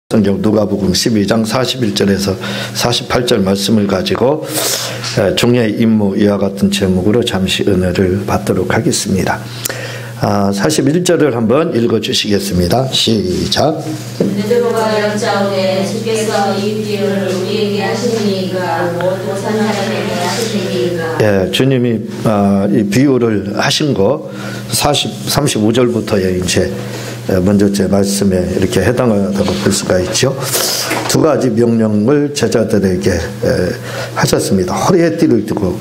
성경 누가복음 12장 41절에서 48절 말씀을 가지고 종의 임무 이와 같은 제목으로 잠시 은혜를 받도록 하겠습니다. 41절을 한번 읽어주시겠습니다. 시작. 베드로가 여짜오되 주께서 이 비유를 우리에게 하시니까 모두 사람에게 하시니까. 예, 주님이 이 비유를 하신 거 35절부터에 이제 먼저 제 말씀에 이렇게 해당하다고 볼 수가 있죠. 두 가지 명령을 제자들에게 하셨습니다. 허리에 띠를 두고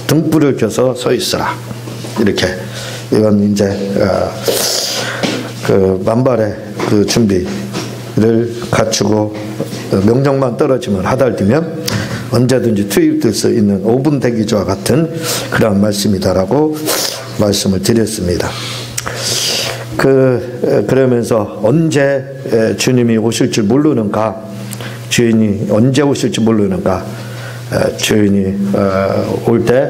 등불을 켜서 서 있으라. 이렇게 이건 이제 그 만발의 그 준비를 갖추고 명령만 떨어지면 하달되면 언제든지 투입될 수 있는 5분 대기조와 같은 그런 말씀이다라고 말씀을 드렸습니다. 그러면서 언제 주님이 오실 줄 모르는가, 주인이 언제 오실 줄 모르는가, 주인이 올 때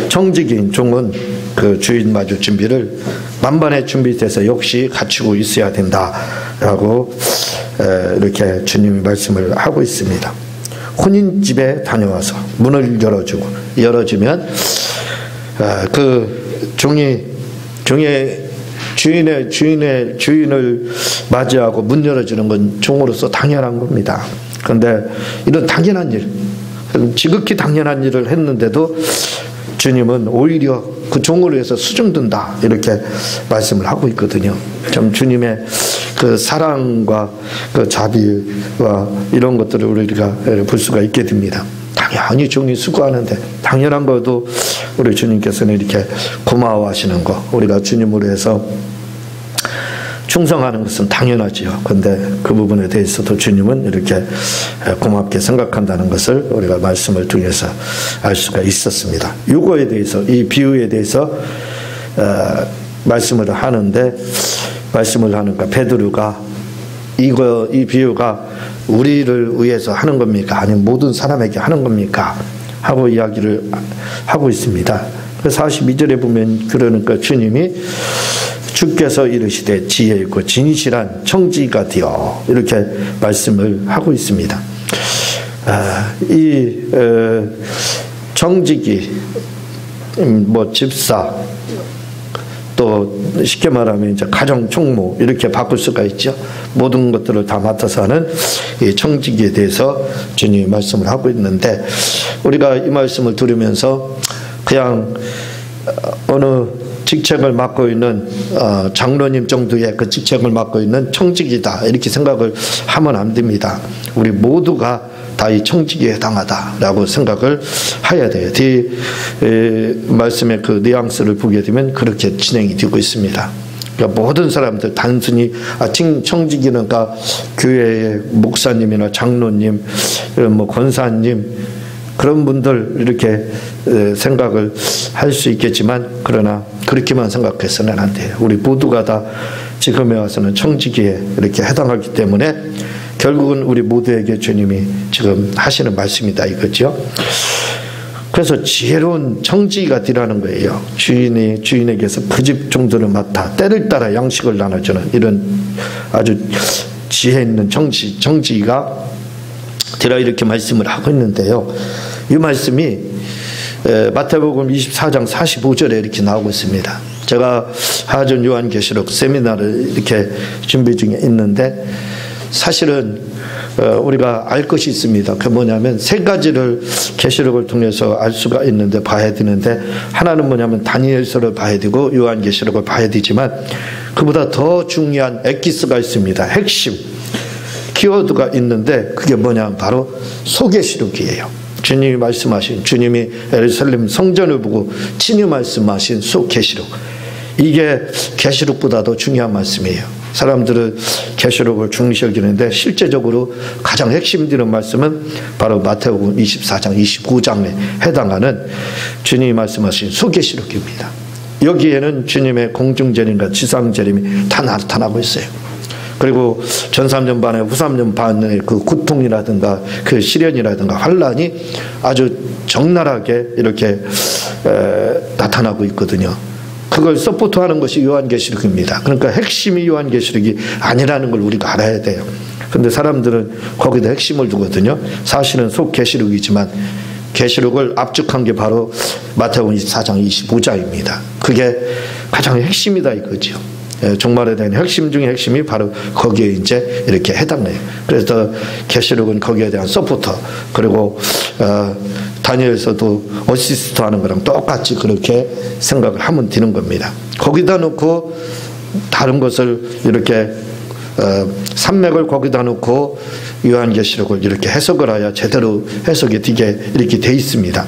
청지기인 종은 그 주인 마주 준비를 만반의 준비돼서 역시 갖추고 있어야 된다라고 이렇게 주님이 말씀을 하고 있습니다. 혼인집에 다녀와서 문을 열어주면 그 주인을 맞이하고 문 열어주는 건 종으로서 당연한 겁니다. 그런데 이런 당연한 일, 지극히 당연한 일을 했는데도 주님은 오히려 그 종을 위해서 수중든다 이렇게 말씀을 하고 있거든요. 좀 주님의 그 사랑과 그 자비와 이런 것들을 우리가 볼 수가 있게 됩니다. 당연히 종이 수고하는데 당연한 것도 우리 주님께서는 이렇게 고마워하시는 거, 우리가 주님으로 해서 충성하는 것은 당연하지요. 그런데 그 부분에 대해서도 주님은 이렇게 고맙게 생각한다는 것을 우리가 말씀을 통해서 알 수가 있었습니다. 이거에 대해서, 이 비유에 대해서 말씀을 하니까 베드로가 이 비유가 우리를 위해서 하는 겁니까? 아니면 모든 사람에게 하는 겁니까? 하고 이야기를 하고 있습니다. 42절에 보면 그러니까 주님이 주께서 이르시되 지혜 있고 진실한 청지기가 되어 이렇게 말씀을 하고 있습니다. 이 청지기, 집사, 또 쉽게 말하면 이제 가정 총무 이렇게 바꿀 수가 있죠. 모든 것들을 다 맡아서 하는 이 청지기에 대해서 주님이 말씀을 하고 있는데, 우리가 이 말씀을 들으면서 그냥 어느 직책을 맡고 있는 장로님 정도의 그 직책을 맡고 있는 청지기다 이렇게 생각을 하면 안 됩니다. 우리 모두가 다 이 청지기에 해당하다라고 생각을 해야 돼요. 뒤 말씀의 그 뉘앙스를 보게 되면 그렇게 진행이 되고 있습니다. 그러니까 모든 사람들 단순히 청지기는가 교회의 목사님이나 장로님, 권사님 그런 분들 이렇게 생각을 할 수 있겠지만, 그러나 그렇게만 생각해서는 안 돼요. 우리 모두가 다 지금에 와서는 청지기에 이렇게 해당하기 때문에 결국은 우리 모두에게 주님이 지금 하시는 말씀이다 이거죠. 그래서 지혜로운 청지기가 되라는 거예요. 주인에게서 그 집 종들을 맡아 때를 따라 양식을 나눠주는 이런 아주 지혜 있는 청지기가 되라 이렇게 말씀을 하고 있는데요. 이 말씀이 마태복음 24장 45절에 이렇게 나오고 있습니다. 제가 하전 요한계시록 세미나를 이렇게 준비 중에 있는데, 사실은 우리가 알 것이 있습니다. 그게 뭐냐면 세 가지를 계시록을 통해서 알 수가 있는데, 봐야 되는데, 하나는 뭐냐면 다니엘서를 봐야 되고 요한계시록을 봐야 되지만, 그보다 더 중요한 엑기스가 있습니다. 핵심 키워드가 있는데, 그게 뭐냐면 바로 소계시록이에요. 주님이 예루살렘 성전을 보고 친히 말씀하신 소계시록, 이게 계시록보다도 중요한 말씀이에요. 사람들은 계시록을 중시 여기는데 실제적으로 가장 핵심되는 말씀은 바로 마태복음 24장 29장에 해당하는 주님이 말씀하신 소계시록입니다. 여기에는 주님의 공중재림과 지상재림이 다 나타나고 있어요. 그리고 전 3년 반에 후 3년 반의 그 고통이라든가 그 시련이라든가 환란이 아주 적나라하게 이렇게 나타나고 있거든요. 그걸 서포트하는 것이 요한계시록입니다. 그러니까 핵심이 요한계시록이 아니라는 걸 우리가 알아야 돼요. 근데 사람들은 거기다 핵심을 두거든요. 사실은 속계시록이지만 계시록을 압축한 게 바로 마태복음 24장 25장입니다. 그게 가장 핵심이다 이거죠. 종말에 대한 핵심 중에 핵심이 바로 거기에 이제 이렇게 해당해요. 그래서 계시록은 거기에 대한 서포터, 그리고 다니엘서도 어시스트 하는 거랑 똑같이 그렇게 생각을 하면 되는 겁니다. 거기다 놓고 다른 것을 이렇게 산맥을 거기다 놓고 요한계시록을 이렇게 해석을 해야 제대로 해석이 되게 이렇게 돼 있습니다.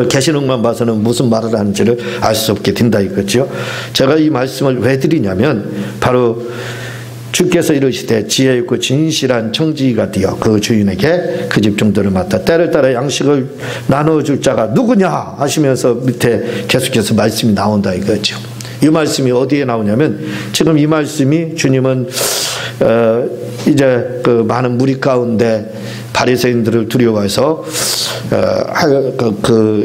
계시록만 봐서는 무슨 말을 하는지를 알 수 없게 된다 이거죠. 제가 이 말씀을 왜 드리냐면 바로 주께서 이르시되 지혜 있고 진실한 청지기가 되어 그 주인에게 그 집 종들을 맡아 때를 따라 양식을 나눠줄 자가 누구냐 하시면서 밑에 계속해서 말씀이 나온다 이거죠. 이 말씀이 어디에 나오냐면 지금 이 말씀이 주님은 이제 그 많은 무리 가운데 바리새인들을 두려워해서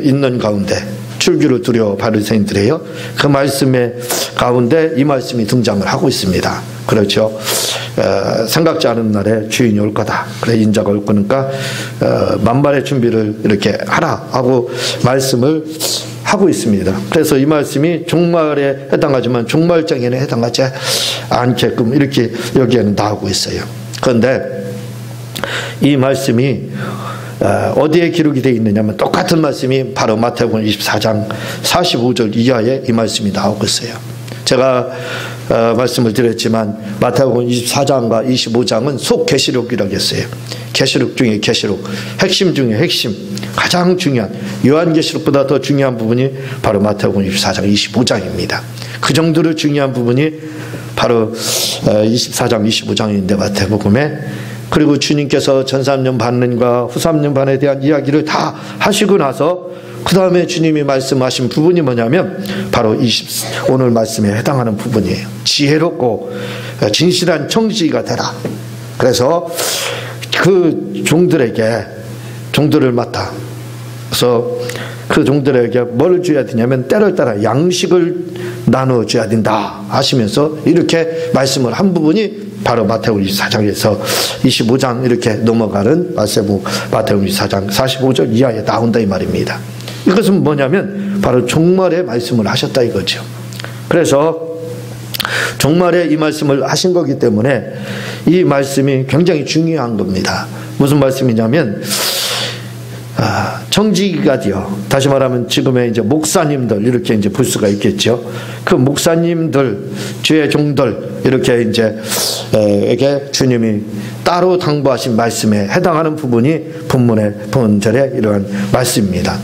있는 가운데 출교를 두려워 바리새인들이에요. 그 말씀의 가운데 이 말씀이 등장을 하고 있습니다. 그렇죠. 생각지 않은 날에 주인이 올 거다. 그래 인자가 올 거니까 만발의 준비를 이렇게 하라 하고 말씀을 하고 있습니다. 그래서 이 말씀이 종말에 해당하지만 종말장에는 해당하지 않게끔 이렇게 여기에는 나오고 있어요. 그런데 이 말씀이 어디에 기록이 되어 있느냐면 똑같은 말씀이 바로 마태복음 24장 45절 이하에 이 말씀이 나오고 있어요. 제가 말씀을 드렸지만 마태복음 24장과 25장은 속계시록이라고 했어요. 계시록 중에 계시록, 핵심 중에 핵심, 가장 중요한 요한계시록보다 더 중요한 부분이 바로 마태복음 24장 25장입니다. 그 정도로 중요한 부분이 바로 24장 25장인데 마태복음에, 그리고 주님께서 전 3년 반년과 후 3년 반에 대한 이야기를 다 하시고 나서 그 다음에 주님이 말씀하신 부분이 뭐냐면 바로 오늘 말씀에 해당하는 부분이에요. 지혜롭고 진실한 청지기가 되라. 그래서 그 종들을 맡아 그래서 그 종들에게 뭘 줘야 되냐면 때를 따라 양식을 나눠줘야 된다 하시면서 이렇게 말씀을 한 부분이 바로 마태복음 24장에서 25장 이렇게 넘어가는 마태복음 24장 45절 이하에 나온다 이 말입니다. 이것은 뭐냐면 바로 종말의 말씀을 하셨다 이거죠. 그래서 종말에 이 말씀을 하신 거기 때문에 이 말씀이 굉장히 중요한 겁니다. 무슨 말씀이냐면 청지기가 되어, 다시 말하면 지금의 이제 목사님들 이렇게 이제 볼 수가 있겠죠. 그 목사님들, 주의 종들 이렇게 이제 에게 주님이 따로 당부하신 말씀에 해당하는 부분이 본절의 이러한 말씀입니다.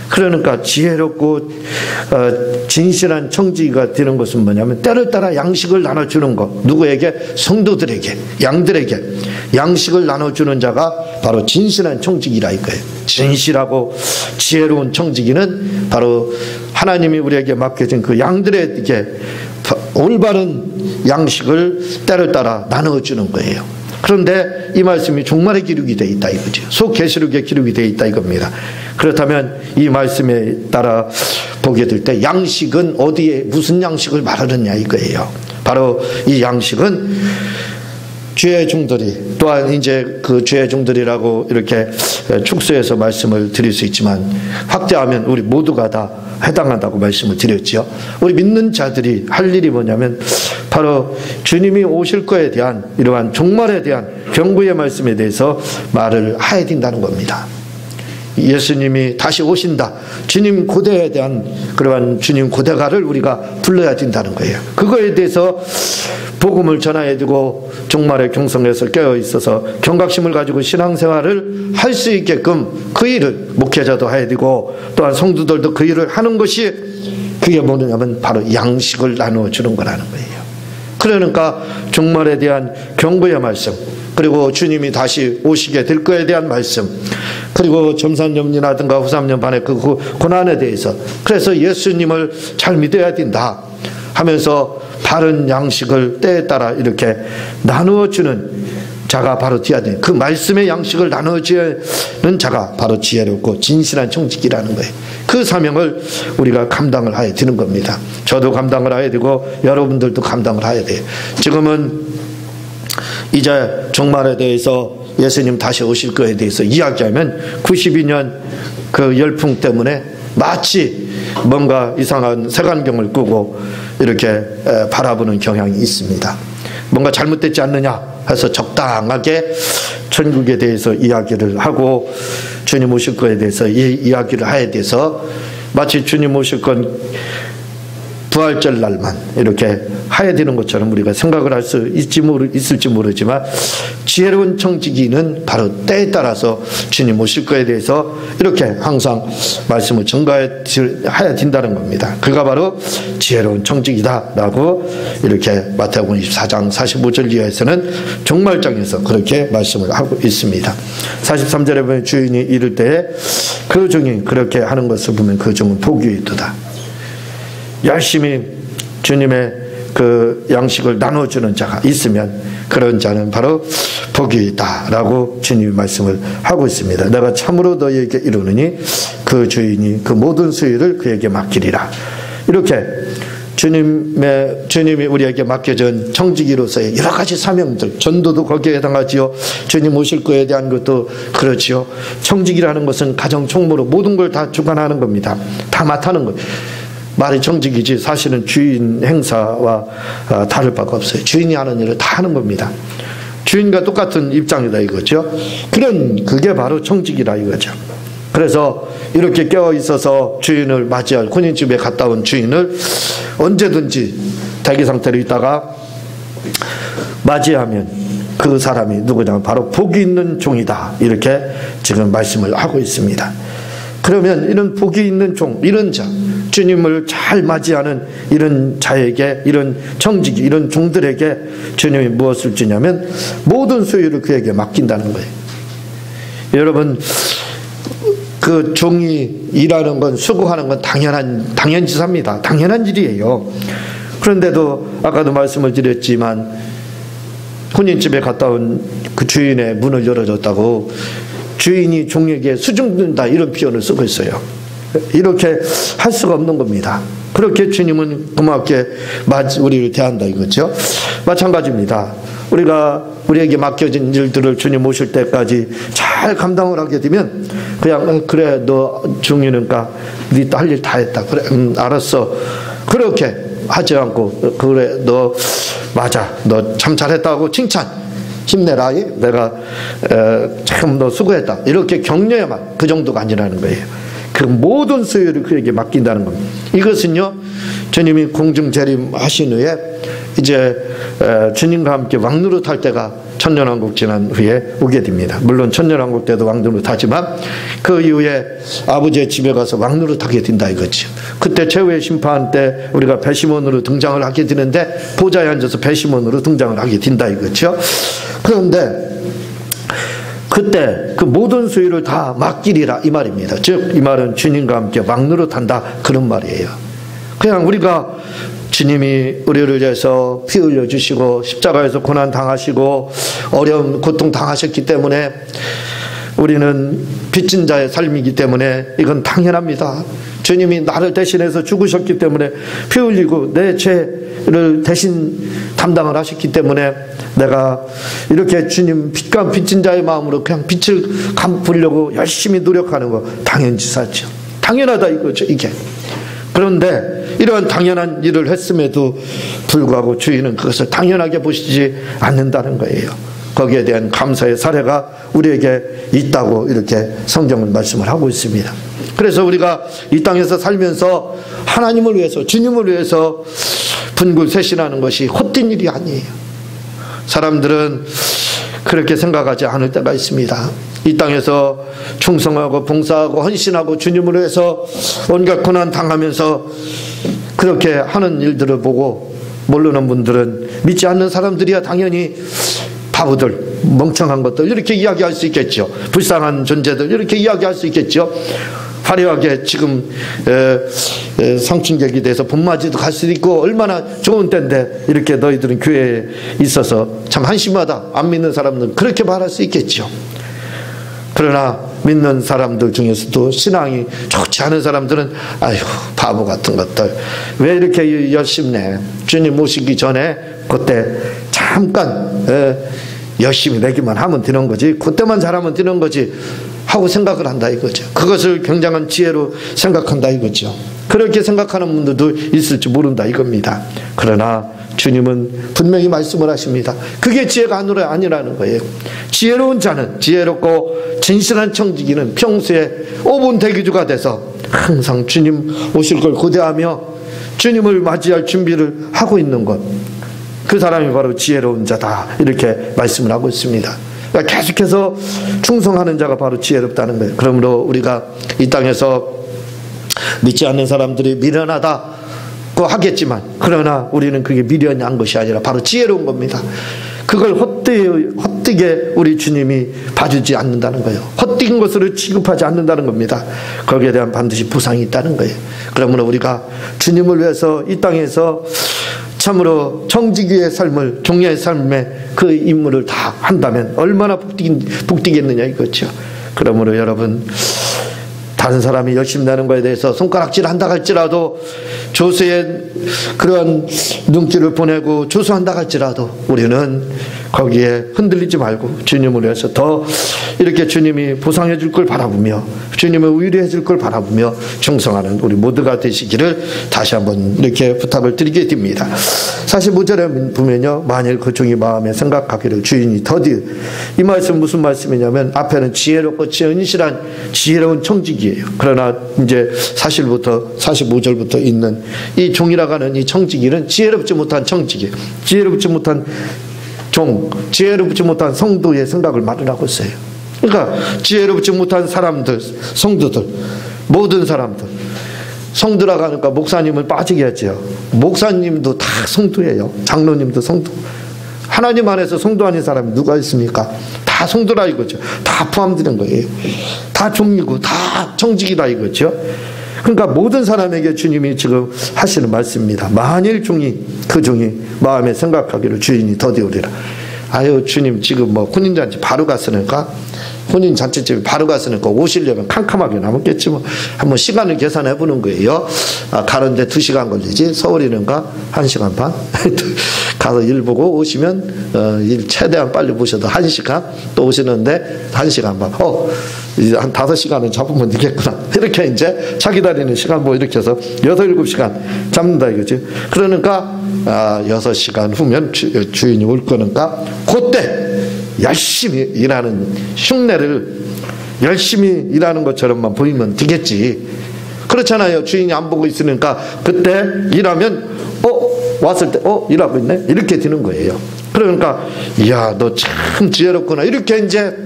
그러니까 지혜롭고 진실한 청지기가 되는 것은 뭐냐면 때를 따라 양식을 나눠주는 것. 누구에게? 성도들에게, 양들에게 양식을 나눠주는 자가 바로 진실한 청지기라 이거예요. 진실하고 지혜로운 청지기는 바로 하나님이 우리에게 맡겨진 그 양들에게 올바른 양식을 때를 따라 나눠주는 거예요. 그런데 이 말씀이 종말에 기록이 되어 있다 이거죠. 속계시록에 기록이 되어 있다 이겁니다. 그렇다면 이 말씀에 따라 보게 될 때 양식은 어디에 무슨 양식을 말하느냐 이거예요. 바로 이 양식은 주의 종들이, 또한 이제 그 주의 종들이라고 이렇게 축소해서 말씀을 드릴 수 있지만 확대하면 우리 모두가 다 해당한다고 말씀을 드렸죠. 우리 믿는 자들이 할 일이 뭐냐면 바로 주님이 오실 거에 대한 이러한 종말에 대한 경고의 말씀에 대해서 말을 해야 된다는 겁니다. 예수님이 다시 오신다. 주님 고대에 대한 그러한 주님 고대가를 우리가 불러야 된다는 거예요. 그거에 대해서 복음을 전해야 되고 종말의 경성에서 깨어 있어서 경각심을 가지고 신앙생활을 할 수 있게끔 그 일을 목회자도 해야 되고 또한 성도들도 그 일을 하는 것이 그게 뭐냐면 바로 양식을 나눠주는 거라는 거예요. 그러니까 종말에 대한 경고의 말씀, 그리고 주님이 다시 오시게 될 거에 대한 말씀, 그리고 점산염리라든가 후3년 반의 그 고난에 대해서, 그래서 예수님을 잘 믿어야 된다 하면서 바른 양식을 때에 따라 이렇게 나누어주는 자가 바로 되어야 돼. 그 말씀의 양식을 나누어주는 자가 바로 지혜롭고 진실한 청지기라는 거예요. 그 사명을 우리가 감당을 해야 되는 겁니다. 저도 감당을 해야 되고 여러분들도 감당을 해야 돼요. 지금은 이제 종말에 대해서 예수님 다시 오실 거에 대해서 이야기하면 92년 그 열풍 때문에 마치 뭔가 이상한 색안경을 끼고 이렇게 바라보는 경향이 있습니다. 뭔가 잘못됐지 않느냐 해서 적당하게 천국에 대해서 이야기를 하고 주님 오실 거에 대해서 이야기를 해야 돼서 마치 주님 오실 건 부활절 날만 이렇게 해야 되는 것처럼 우리가 생각을 할 수 있을지 모르지만 지혜로운 청지기는 바로 때에 따라서 주님 오실 거에 대해서 이렇게 항상 말씀을 전가해야 된다는 겁니다. 그가 바로 지혜로운 청지기다라고 이렇게 마태복음 24장 45절 이하에서는 종말장에서 그렇게 말씀을 하고 있습니다. 43절에 보면 주인이 이를 때에 그 종이 그렇게 하는 것을 보면 그 종은 복이 있도다. 열심히 주님의 그 양식을 나눠주는 자가 있으면 그런 자는 바로 복이 있다라고 주님이 말씀을 하고 있습니다. 내가 참으로 너희에게 이르노니 그 주인이 그 모든 수요를 그에게 맡기리라. 이렇게 주님이 우리에게 맡겨준 청지기로서의 여러 가지 사명들, 전도도 거기에 해당하지요. 주님 오실 거에 대한 것도 그렇지요. 청지기라는 것은 가정 총무로 모든 걸 다 주관하는 겁니다. 다 맡아는 거예요. 말이 청지기지 사실은 주인 행사와 다를 바가 없어요. 주인이 하는 일을 다 하는 겁니다. 주인과 똑같은 입장이다 이거죠. 그게 바로 청지기라 이거죠. 그래서 이렇게 깨어 있어서 주인을 맞이할 혼인집에 갔다 온 주인을 언제든지 대기 상태로 있다가 맞이하면 그 사람이 누구냐 바로 복이 있는 종이다 이렇게 지금 말씀을 하고 있습니다. 그러면 이런 복이 있는 종, 이런 자, 주님을 잘 맞이하는 이런 자에게, 이런 청지기, 이런 종들에게 주님이 무엇을 주냐면 모든 소유를 그에게 맡긴다는 거예요. 여러분, 그 종이 일하는 건, 수고하는 건 당연지사입니다. 당연한 일이에요. 그런데도 아까도 말씀을 드렸지만 혼인집에 갔다 온 그 주인의 문을 열어줬다고 주인이 종에게 수중든다 이런 표현을 쓰고 있어요. 이렇게 할 수가 없는 겁니다. 그렇게 주님은 고맙게 우리를 대한다 이거죠. 마찬가지입니다. 우리에게 맡겨진 일들을 주님 오실 때까지 잘 감당을 하게 되면 그냥 그래 너 중이니까 네 할 일 다 했다. 그래 알았어. 그렇게 하지 않고 그래 너 맞아. 너 참 잘했다고 칭찬. 힘내라. 내가 참 너 수고했다. 이렇게 격려야만 그 정도가 아니라는 거예요. 그 모든 소유를 그에게 맡긴다는 겁니다. 이것은요, 주님이 공중 재림하신 후에 이제 주님과 함께 왕노릇 할 때가 천년왕국 지난 후에 오게 됩니다. 물론 천년왕국 때도 왕노릇 하지만 그 이후에 아버지의 집에 가서 왕노릇 하게 된다 이거죠. 그때 최후의 심판 때 우리가 배심원으로 등장을 하게 되는데 보좌에 앉아서 배심원으로 등장을 하게 된다 이거죠. 그런데 그때 그 모든 소유를 다 맡기리라 이 말입니다. 즉 이 말은 주님과 함께 왕노릇한다 그런 말이에요. 그냥 우리가 주님이 우리를 위해서 피 흘려주시고 십자가에서 고난 당하시고 어려운 고통 당하셨기 때문에 우리는 빚진 자의 삶이기 때문에 이건 당연합니다. 주님이 나를 대신해서 죽으셨기 때문에 피 흘리고 내 죄를 대신 담당을 하셨기 때문에 내가 이렇게 주님 빚진 자의 마음으로 그냥 빚을 갚으려고 열심히 노력하는 거 당연지사죠. 당연하다 이거죠 이게. 그런데 이러한 당연한 일을 했음에도 불구하고 주인은 그것을 당연하게 보시지 않는다는 거예요. 거기에 대한 감사의 사례가 우리에게 있다고 이렇게 성경은 말씀을 하고 있습니다. 그래서 우리가 이 땅에서 살면서 하나님을 위해서 주님을 위해서 분굴쇄신하는 것이 헛된 일이 아니에요. 사람들은 그렇게 생각하지 않을 때가 있습니다. 이 땅에서 충성하고 봉사하고 헌신하고 주님을 위해서 온갖 고난 당하면서 그렇게 하는 일들을 보고 모르는 분들은 믿지 않는 사람들이야 당연히 바보들, 멍청한 것들 이렇게 이야기할 수 있겠죠. 불쌍한 존재들 이렇게 이야기할 수 있겠죠. 화려하게 지금 성춘객이 돼서 봄맞이도 갈 수도 있고 얼마나 좋은 때인데 이렇게 너희들은 교회에 있어서 참 한심하다. 안 믿는 사람들은 그렇게 말할 수 있겠죠. 그러나 믿는 사람들 중에서도 신앙이 좋지 않은 사람들은 아휴 바보 같은 것들 왜 이렇게 열심내. 주님 모시기 전에 그때 잠깐 열심히 내기만 하면 되는 거지, 그때만 잘하면 되는 거지 하고 생각을 한다 이거죠. 그것을 굉장한 지혜로 생각한다 이거죠. 그렇게 생각하는 분들도 있을지 모른다 이겁니다. 그러나 주님은 분명히 말씀을 하십니다. 그게 지혜가 아니라는 거예요. 지혜로운 자는, 지혜롭고 진실한 청지기는 평소에 5분 대기주가 돼서 항상 주님 오실 걸 고대하며 주님을 맞이할 준비를 하고 있는 것, 그 사람이 바로 지혜로운 자다 이렇게 말씀을 하고 있습니다. 그러니까 계속해서 충성하는 자가 바로 지혜롭다는 거예요. 그러므로 우리가 이 땅에서 믿지 않는 사람들이 미련하다고 하겠지만, 그러나 우리는 그게 미련한 것이 아니라 바로 지혜로운 겁니다. 그걸 헛되게 우리 주님이 봐주지 않는다는 거예요. 헛된 것으로 취급하지 않는다는 겁니다. 거기에 대한 반드시 보상이 있다는 거예요. 그러므로 우리가 주님을 위해서 이 땅에서 참으로 청지기의 삶을, 종려의 삶의 그 임무를 다 한다면 얼마나 복되겠느냐 이거죠. 그러므로 여러분, 다른 사람이 열심히 하는 것에 대해서 손가락질 한다 할지라도, 조수의 그런 눈길을 보내고 조수한다 할지라도 우리는 거기에 흔들리지 말고 주님을 위해서 더 이렇게 주님이 보상해 줄 걸 바라보며, 주님을 위로해 줄 걸 바라보며 충성하는 우리 모두가 되시기를 다시 한번 이렇게 부탁을 드리게 됩니다. 45절에 보면요, 만일 그 종이 마음에 생각하기를 주인이 더디, 이 말씀 무슨 말씀이냐면 앞에는 지혜롭고 진실한 지혜로운 청지기예요. 그러나 이제 45절부터 있는 이 종이라고 하는 이 청지기는 지혜롭지 못한 청지기, 지혜롭지 못한 종, 지혜롭지 못한 성도의 생각을 말을 하고 있어요. 그러니까 지혜롭지 못한 사람들, 성도들, 모든 사람들, 성도라고 하니까 목사님을 빠지게 했죠. 목사님도 다 성도예요. 장로님도 성도. 하나님 안에서 성도 아닌 사람이 누가 있습니까? 다 성도라 이거죠. 다 포함되는 거예요. 다 종이고 다 청지기다 이거죠. 그러니까 모든 사람에게 주님이 지금 하시는 말씀입니다. 만일 그 종이 마음에 생각하기를 주인이 더디오리라. 아유, 주님 지금 뭐 혼인잔치 바로 갔으니까, 혼인잔치집에 바로 갔으니까 오시려면 캄캄하게 남았겠지 뭐. 한번 시간을 계산해 보는 거예요. 가는데 2시간 걸리지, 서울이는가 1시간 반. 가서 일 보고 오시면 일 최대한 빨리 보셔도 1시간, 또 오시는데 1시간 반. 한 5시간은 잡으면 되겠구나. 이렇게 이제 차 기다리는 시간 뭐 이렇게 해서 6-7시간 잡는다 이거지. 그러니까 6시간 후면 주인이 올 거니까 그때 열심히 일하는 흉내를, 열심히 일하는 것처럼만 보이면 되겠지. 그렇잖아요. 주인이 안 보고 있으니까 그때 일하면 왔을 때 일하고 있네 이렇게 되는 거예요. 그러니까 이야, 너 참 지혜롭구나 이렇게 이제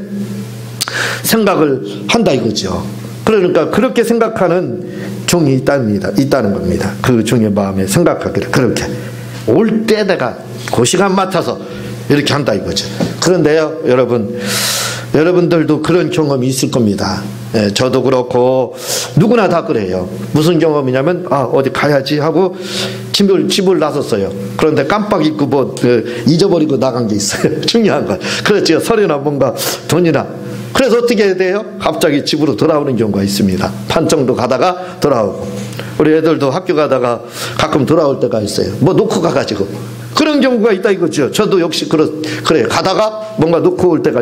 생각을 한다 이거죠. 그러니까 그렇게 생각하는 종이 있다는 겁니다. 그 종의 마음에 생각하기를 그렇게 올 때 내가 그 시간 맡아서 이렇게 한다 이거죠. 그런데요, 여러분들도 그런 경험이 있을 겁니다. 저도 그렇고 누구나 다 그래요. 무슨 경험이냐면 어디 가야지 하고 집을 나섰어요. 그런데 깜빡 잊고 잊어버리고 나간 게 있어요. 중요한 건 그렇죠. 서류나 뭔가 돈이나. 그래서 어떻게 해야 돼요? 갑자기 집으로 돌아오는 경우가 있습니다. 반 정도 가다가 돌아오고, 우리 애들도 학교 가다가 가끔 돌아올 때가 있어요. 뭐 놓고 가가지고. 그런 경우가 있다 이거죠. 저도 역시 그래요. 가다가 뭔가 놓고 올 때가,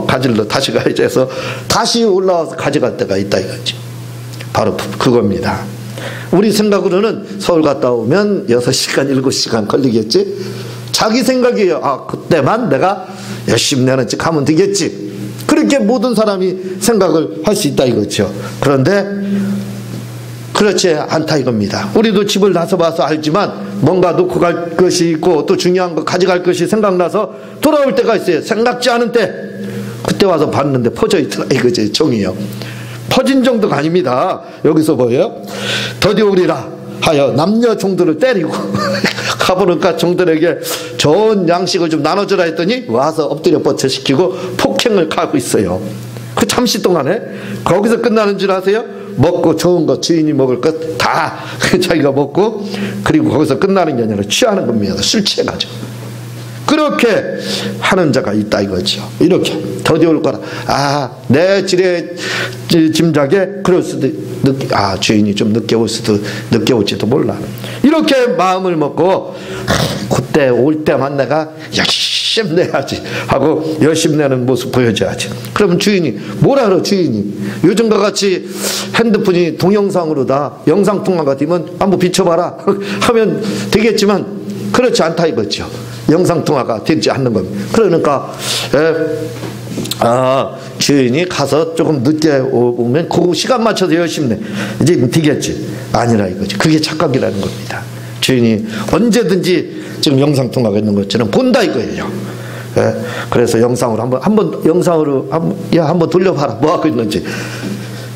가질러 다시 가야지 해서 다시 올라와서 가져갈 때가 있다 이거죠. 바로 그겁니다. 우리 생각으로는 서울 갔다 오면 6시간, 7시간 걸리겠지? 자기 생각이에요. 그때만 내가 열심히 내는 척 하면 되겠지. 그렇게 모든 사람이 생각을 할 수 있다 이거죠. 그런데 그렇지 않다 이겁니다. 우리도 집을 나서봐서 알지만 뭔가 놓고 갈 것이 있고 또 중요한 거 가져갈 것이 생각나서 돌아올 때가 있어요. 생각지 않은 때. 그때 와서 봤는데 퍼져 있더라 이거지. 종이요. 퍼진 정도가 아닙니다. 여기서 뭐예요? 더디오리라 하여 남녀 종들을 때리고 가보니까 종들에게 좋은 양식을 좀 나눠주라 했더니 와서 엎드려 뻗쳐시키고 폭행을 가고 있어요. 그 잠시 동안에 거기서 끝나는 줄 아세요? 먹고 좋은 거 주인이 먹을 것 다 자기가 먹고, 그리고 거기서 끝나는 게 아니라 취하는 겁니다. 술 취해가지고. 그렇게 하는 자가 있다 이거죠. 이렇게 더디올 거라. 내 지레 짐작에 그럴 수도 주인이 좀 늦게 올지도 몰라. 이렇게 마음을 먹고 그때 올 때만 내가 힘내야지 하고 열심히 내는 모습 보여줘야지. 그러면 주인이 뭐라 그러? 주인이 요즘과 같이 핸드폰이 동영상으로 다 영상통화가 되면 한번 비춰봐라 하면 되겠지만 그렇지 않다 이거죠. 영상통화가 되지 않는 겁니다. 그러니까 주인이 가서 조금 늦게 오면 그 시간 맞춰서 열심히 내 이제 되겠지. 아니라 이거지. 그게 착각이라는 겁니다. 주인이 언제든지 지금 영상통화가 있는 것처럼 본다 이거예요. 그래서 영상으로 한번 돌려봐라. 뭐 하고 있는지.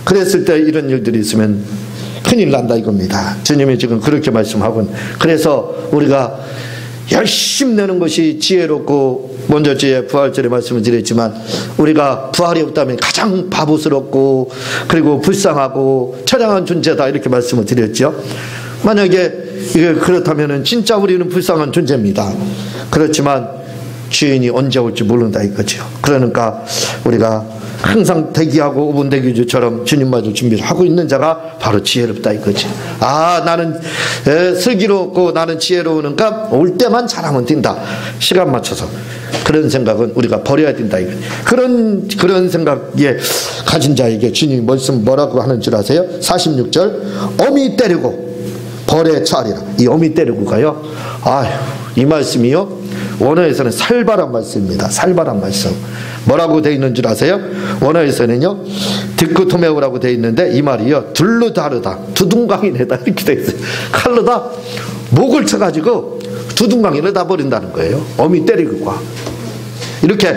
그랬을 때 이런 일들이 있으면 큰일 난다 이겁니다. 주님이 지금 그렇게 말씀하고, 그래서 우리가 열심히 내는 것이 지혜롭고, 먼저 부활절에 말씀을 드렸지만 우리가 부활이 없다면 가장 바보스럽고 그리고 불쌍하고 처량한 존재다 이렇게 말씀을 드렸죠. 만약에 그렇다면 진짜 우리는 불쌍한 존재입니다. 그렇지만 주인이 언제 올지 모른다 이거죠. 그러니까 우리가 항상 대기하고 5분 대기조처럼 주님 맞을 준비를 하고 있는 자가 바로 지혜롭다 이거지. 나는 슬기롭고 나는 지혜로우니까 올 때만 잘하면 된다. 시간 맞춰서. 그런 생각은 우리가 버려야 된다 이거지. 그런 생각에 가진 자에게 주님이 말씀 뭐라고 하는 줄 아세요? 46절 어미 때리고 벌에 처하리라. 이 어미 때리고가요. 이 말씀이요. 원어에서는 살바란 말씀입니다. 살바란 말씀. 뭐라고 되어 있는 줄 아세요? 원어에서는요, 디크토메오라고 되어 있는데 이 말이요, 둘로 다르다, 두둥강이네다 이렇게 되어 있어요. 칼로다 목을 쳐가지고 두둥강이를 다 버린다는 거예요. 어미 때리고가. 이렇게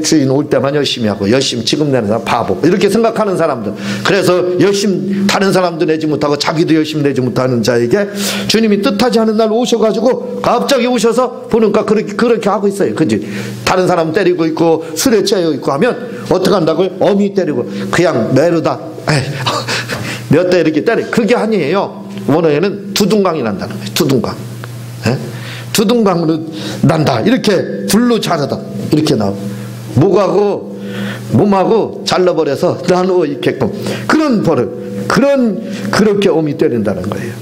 주인 올 때만 열심히 하고 열심히 지금 내는 사람 바보 이렇게 생각하는 사람들, 그래서 열심히 다른 사람도 내지 못하고 자기도 열심히 내지 못하는 자에게 주님이 뜻하지 않은 날 오셔가지고 갑자기 오셔서 보니까 그렇게 하고 있어요. 그지? 다른 사람 때리고 있고 술에 취해 있고 하면 어떻게 한다고요? 어미 때리고 그냥 매르다 몇 대 이렇게 때려. 그게 아니에요. 원어에는 두둥강이 난다는 거예요. 두둥강. 두둥강으로 난다. 이렇게 둘로 자르다. 이렇게 나오고 목하고 몸하고 잘라버려서 나누어 있게끔 그런 벌을 그렇게 어미 때린다는 거예요.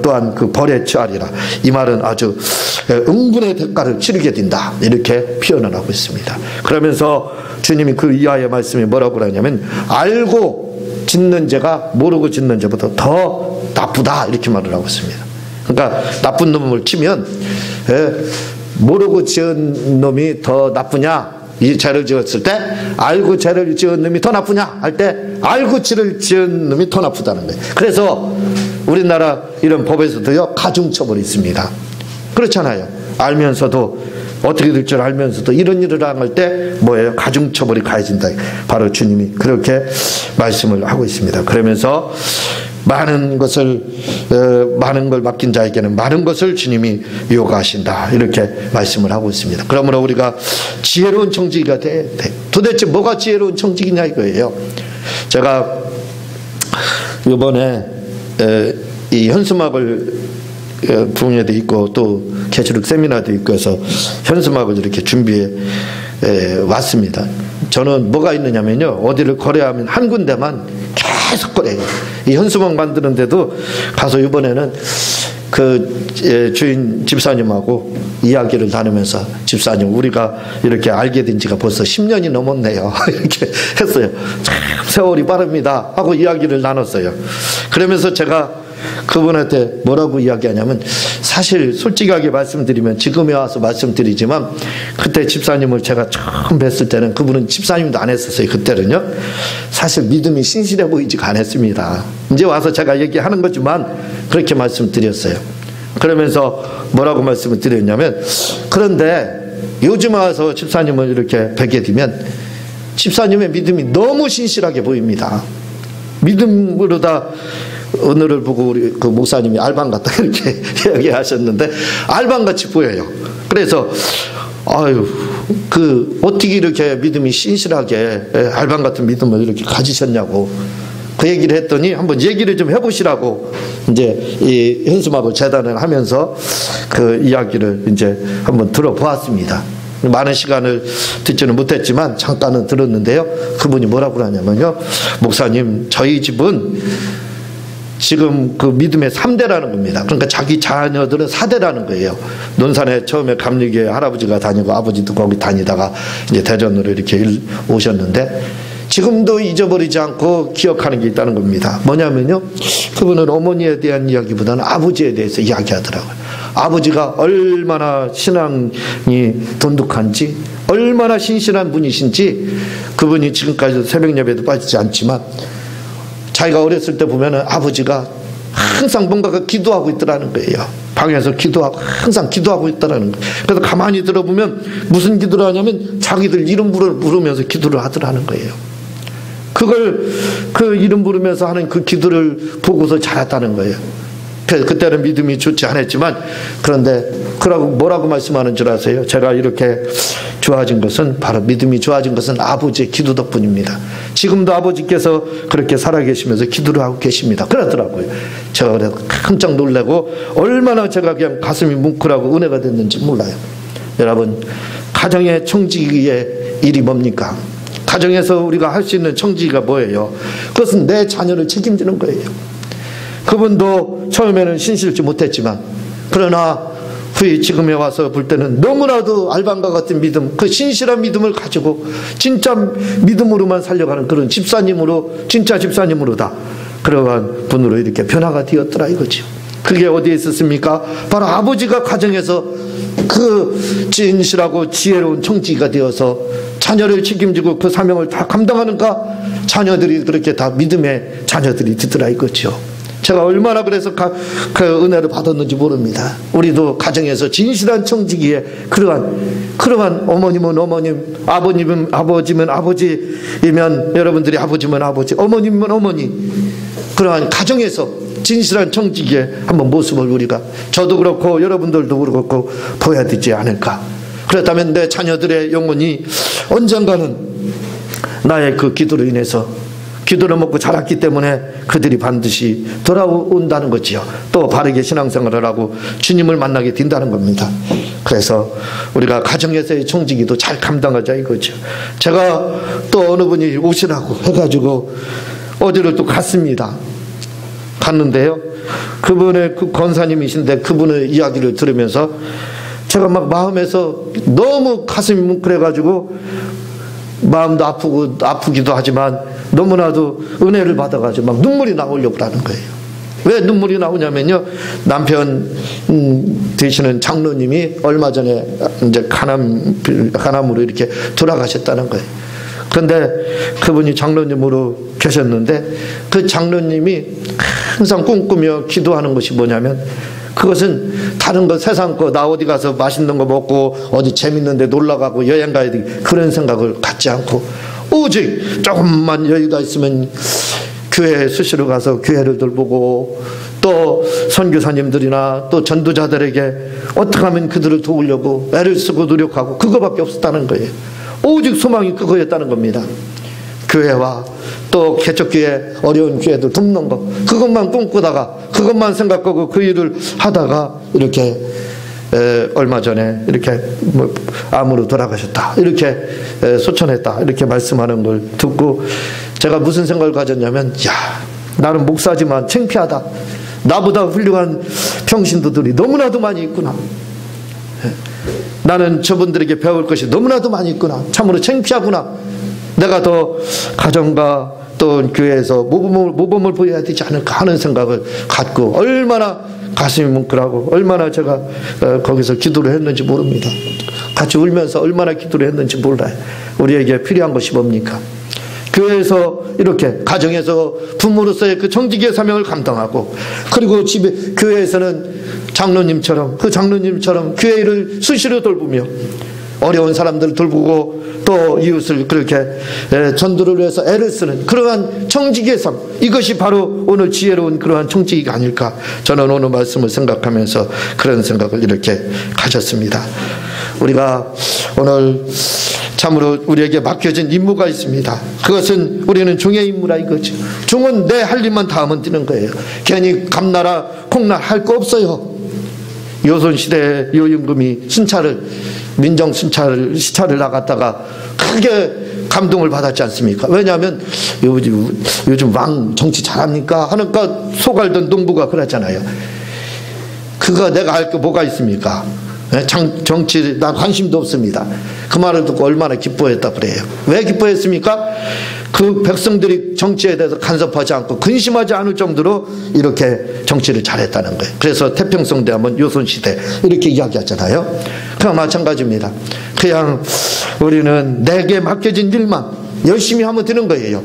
또한 그 벌에 처하리라. 이 말은 아주 응분의 대가를 치르게 된다. 이렇게 표현을 하고 있습니다. 그러면서 주님이 그 이하의 말씀이 뭐라고 그러냐면 알고 짓는 죄가 모르고 짓는 죄보다 더 나쁘다. 이렇게 말을 하고 있습니다. 그러니까 나쁜 놈을 치면 모르고 지은 놈이 더 나쁘냐, 이 죄를 지었을 때 알고 죄를 지은 놈이 더 나쁘냐 할 때 알고 죄를 지은 놈이 더 나쁘다는 거예요. 그래서 우리나라 이런 법에서도요, 가중처벌이 있습니다. 그렇잖아요. 알면서도 어떻게 될 줄 알면서도 이런 일을 할 때 뭐예요? 가중처벌이 가해진다. 바로 주님이 그렇게 말씀을 하고 있습니다. 그러면서 많은 걸 맡긴 자에게는 많은 것을 주님이 요구하신다. 이렇게 말씀을 하고 있습니다. 그러므로 우리가 지혜로운 청지기가 돼. 도대체 뭐가 지혜로운 청지기냐 이거예요. 제가 이번에 이 현수막을 부흥회도 있고 또 개척 세미나도 있고 해서 현수막을 이렇게 준비해 왔습니다. 저는 뭐가 있느냐면요, 어디를 거래하면 한 군데만 계속 거래해요. 이 현수막 만드는데도 가서 이번에는 그 주인 집사님하고 이야기를 나누면서, 집사님 우리가 이렇게 알게 된 지가 벌써 10년이 넘었네요. 이렇게 했어요. 참 세월이 빠릅니다 하고 이야기를 나눴어요. 그러면서 제가 그분한테 뭐라고 이야기하냐면, 사실 솔직하게 말씀드리면 지금에 와서 말씀드리지만 그때 집사님을 제가 처음 뵀을 때는 그분은 집사님도 안 했었어요. 그때는요, 사실 믿음이 신실해 보이지가 않았습니다. 이제 와서 제가 얘기하는 거지만 그렇게 말씀드렸어요. 그러면서 뭐라고 말씀을 드렸냐면, 그런데 요즘 와서 집사님을 이렇게 뵙게 되면 집사님의 믿음이 너무 신실하게 보입니다. 믿음으로 다 오늘을 보고 우리 그 목사님이 알방 같다 이렇게 이야기하셨는데 알방같이 보여요. 그래서 어떻게 이렇게 믿음이 신실하게 알방 같은 믿음을 이렇게 가지셨냐고 그 얘기를 했더니 한번 얘기를 좀 해보시라고 이제 이 현수막을 재단을 하면서 그 이야기를 이제 한번 들어보았습니다. 많은 시간을 듣지는 못했지만 잠깐은 들었는데요. 그분이 뭐라고 하냐면요, 목사님 저희 집은 지금 그 믿음의 3대라는 겁니다. 그러니까 자기 자녀들은 4대라는 거예요. 논산에 처음에 감리교회 할아버지가 다니고 아버지도 거기 다니다가 이제 대전으로 이렇게 오셨는데 지금도 잊어버리지 않고 기억하는 게 있다는 겁니다. 뭐냐면요, 그분은 어머니에 대한 이야기보다는 아버지에 대해서 이야기하더라고요. 아버지가 얼마나 신앙이 돈독한지, 얼마나 신실한 분이신지, 그분이 지금까지도 새벽 예배도 빠지지 않지만 자기가 어렸을 때 보면은 아버지가 항상 뭔가 기도하고 있더라는 거예요. 방에서 기도하고 항상 기도하고 있더라는 거예요. 그래서 가만히 들어보면 무슨 기도를 하냐면 자기들 이름 부르면서 기도를 하더라는 거예요. 그걸 그 이름 부르면서 하는 그 기도를 보고서 자랐다는 거예요. 그때는 믿음이 좋지 않았지만, 그런데 그러고 뭐라고 말씀하는 줄 아세요? 제가 이렇게 좋아진 것은, 바로 믿음이 좋아진 것은 아버지의 기도 덕분입니다. 지금도 아버지께서 그렇게 살아계시면서 기도를 하고 계십니다. 그러더라고요. 제가 그래서 깜짝 놀라고 얼마나 제가 그냥 가슴이 뭉클하고 은혜가 됐는지 몰라요. 여러분, 가정의 청지기의 일이 뭡니까? 가정에서 우리가 할 수 있는 청지기가 뭐예요? 그것은 내 자녀를 책임지는 거예요. 그분도 처음에는 신실지 못했지만, 그러나 후에 지금에 와서 볼 때는 너무나도 알방과 같은 믿음, 그 신실한 믿음을 가지고 진짜 믿음으로만 살려가는 그런 집사님으로, 진짜 집사님으로다, 그러한 분으로 이렇게 변화가 되었더라 이거죠. 그게 어디에 있었습니까? 바로 아버지가 가정에서 그 진실하고 지혜로운 청지기가 되어서 자녀를 책임지고 그 사명을 다 감당하는가, 자녀들이 그렇게 다 믿음의 자녀들이 되더라 이거죠. 제가 얼마나 그래서 그 은혜를 받았는지 모릅니다. 우리도 가정에서 진실한 청지기에 그러한 어머님은 어머님, 아버님은 아버지면 아버지이면 여러분들이 아버지면 아버지, 어머님은 어머니, 그러한 가정에서 진실한 청지기에 한번 모습을 우리가, 저도 그렇고 여러분들도 그렇고 보여야 되지 않을까. 그렇다면 내 자녀들의 영혼이 언젠가는 나의 그 기도로 인해서, 기도를 먹고 자랐기 때문에 그들이 반드시 돌아온다는 거지요. 또 바르게 신앙생활을 하고 주님을 만나게 된다는 겁니다. 그래서 우리가 가정에서의 청지기도 잘 감당하자 이거죠. 제가 또 어느 분이 오시라고 해가지고 어디를 또 갔습니다. 갔는데요, 그분의 그 권사님이신데 그분의 이야기를 들으면서 제가 막 마음에서 너무 가슴이 뭉클해가지고 마음도 아프기도 하지만 너무나도 은혜를 받아가지고 막 눈물이 나오려고 하는 거예요. 왜 눈물이 나오냐면요, 남편 되시는 장로님이 얼마 전에 이제 간암으로 이렇게 돌아가셨다는 거예요. 그런데 그분이 장로님으로 계셨는데 그 장로님이 항상 꿈꾸며 기도하는 것이 뭐냐면, 그것은 다른 거, 세상 거, 나 어디 가서 맛있는 거 먹고 어디 재밌는 데 놀러 가고 여행 가야 돼, 그런 생각을 갖지 않고 오직 조금만 여유가 있으면 교회에 수시로 가서 교회를 돌보고, 또 선교사님들이나 또 전도자들에게 어떻게 하면 그들을 도우려고 애를 쓰고 노력하고, 그거밖에 없었다는 거예요. 오직 소망이 그거였다는 겁니다. 교회와 또 개척교회, 어려운 교회들 돕는 거, 그것만 꿈꾸다가, 그것만 생각하고 그 일을 하다가 이렇게 얼마 전에 이렇게 암으로 돌아가셨다, 이렇게 소천했다, 이렇게 말씀하는 걸 듣고 제가 무슨 생각을 가졌냐면, 야, 나는 목사지만 창피하다. 나보다 훌륭한 평신도들이 너무나도 많이 있구나. 나는 저분들에게 배울 것이 너무나도 많이 있구나. 참으로 창피하구나. 내가 더 가정과 또 교회에서 모범을 보여야 되지 않을까 하는 생각을 갖고 얼마나 가슴이 뭉클하고 얼마나 제가 거기서 기도를 했는지 모릅니다. 같이 울면서 얼마나 기도를 했는지 몰라요. 우리에게 필요한 것이 뭡니까? 교회에서 이렇게 가정에서 부모로서의 그 청지기의 사명을 감당하고, 그리고 집에, 교회에서는 장로님처럼, 그 장로님처럼 교회 일을 수시로 돌보며 어려운 사람들을 돌보고 또 이웃을 그렇게 전도를 위해서 애를 쓰는 그러한 청지기의 삶, 이것이 바로 오늘 지혜로운 그러한 청지기가 아닐까, 저는 오늘 말씀을 생각하면서 그런 생각을 이렇게 가졌습니다. 우리가 오늘 참으로 우리에게 맡겨진 임무가 있습니다. 그것은 우리는 종의 임무라 이거죠. 종은 내 할 일만 다 하면 되는 거예요. 괜히 감나라 콩나 할 거 없어요. 요손시대의 요임금이 순찰을 민정 시찰을 나갔다가 크게 감동을 받았지 않습니까? 왜냐하면 요즘 왕 정치 잘합니까? 하니까 속알던 농부가 그랬잖아요. 그거 내가 할 게 뭐가 있습니까? 정치 난 관심도 없습니다. 그 말을 듣고 얼마나 기뻐했다 그래요. 왜 기뻐했습니까? 그 백성들이 정치에 대해서 간섭하지 않고 근심하지 않을 정도로 이렇게 정치를 잘했다는 거예요. 그래서 태평성대 하면 요손시대 이렇게 이야기하잖아요. 그랑 마찬가지입니다. 그냥 우리는 내게 맡겨진 일만 열심히 하면 되는 거예요.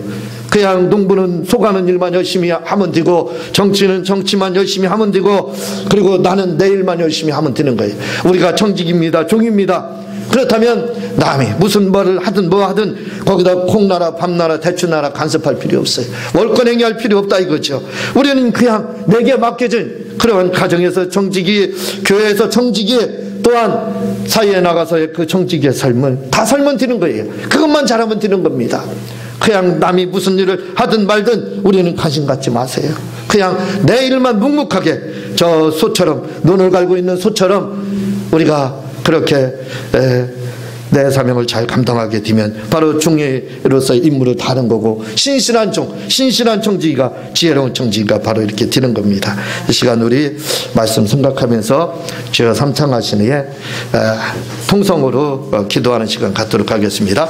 그냥 농부는 속하는 일만 열심히 하면 되고, 정치는 정치만 열심히 하면 되고, 그리고 나는 내 일만 열심히 하면 되는 거예요. 우리가 청직입니다. 종입니다. 그렇다면 남이 무슨 말을 하든 뭐 하든 거기다 콩나라 밤나라 대추나라 간섭할 필요 없어요. 월권행위 할 필요 없다 이거죠. 우리는 그냥 내게 맡겨진 그런 가정에서 청직이, 교회에서 청직이, 또한 사회에 나가서의 그 청직의 삶을 다 살면 되는 거예요. 그것만 잘하면 되는 겁니다. 그냥 남이 무슨 일을 하든 말든 우리는 관심 갖지 마세요. 그냥 내 일만 묵묵하게, 저 소처럼, 눈을 갈고 있는 소처럼 우리가 그렇게 내 사명을 잘 감당하게 되면 바로 중리로서의 임무를 다하는 거고, 신실한 청지기가, 지혜로운 청지기가 바로 이렇게 되는 겁니다. 이 시간 우리 말씀 생각하면서 주여 삼창하시니에 통성으로 기도하는 시간 갖도록 하겠습니다.